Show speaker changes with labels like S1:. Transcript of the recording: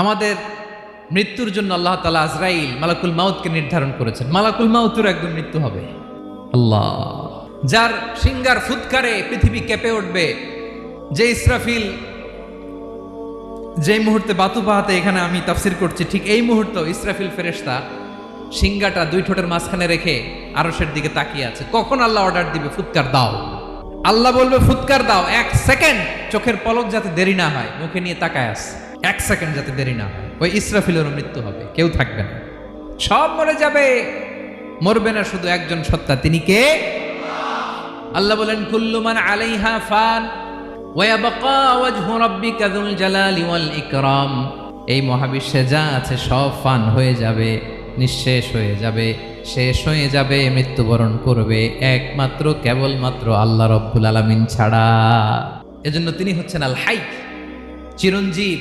S1: আমাদের মৃত্যুর জন্য আল্লাহ তাআলা আজরাইল মালাকুল মাউতকে নির্ধারণ করেছেন। মালাকুল মাউতের একদম মৃত্যু হবে। আল্লাহ, যার সিংগার ফুৎকারে পৃথিবী কেঁপে উঠবে, যে ইসরাফিল যে মুহূর্তে বাতু পাহাতে এখানে আমি তাফসির করছি, ঠিক এই মুহূর্তে ইসরাফিল ফেরেশতা সিংগাটা দুই ঠোঁটের মাঝখানে রেখে আরশের দিকে তাকিয়ে আছে। কখন আল্লাহ অর্ডার দিবে ফুৎকার দাও, আল্লাহ বলবে ফুৎকার দাও, 1 সেকেন্ড চোখের পলক যাতে দেরি না হয়, মুখে নিয়ে তাকায় আছে, 1 সেকেন্ড যাতে দেরি না হয়, ওই ইসরাফিলেরও মৃত্যু হবে, কেউ থাকবে না, সব মরে যাবে। মরবে না শুধু একজন সত্তা, তিনি কে? আল্লাহ বলেন কুল্লু মান আলাইহা ফান ওয়া ইয়াবকা ওয়াজহু রাব্বিকা যুল জালালি ওয়াল ইকরাম। এই মহাবিশ্বে যা আছে সব ফান হয়ে যাবে, নিঃশেষ হয়ে যাবে, শেষ হয়ে যাবে, মৃত্যুবরণ করবে একমাত্র কেবলমাত্র আল্লাহ রব্বুল আলামিন ছাড়া। এজন্য তিনি হচ্ছেন আল হাই, চিরঞ্জীব।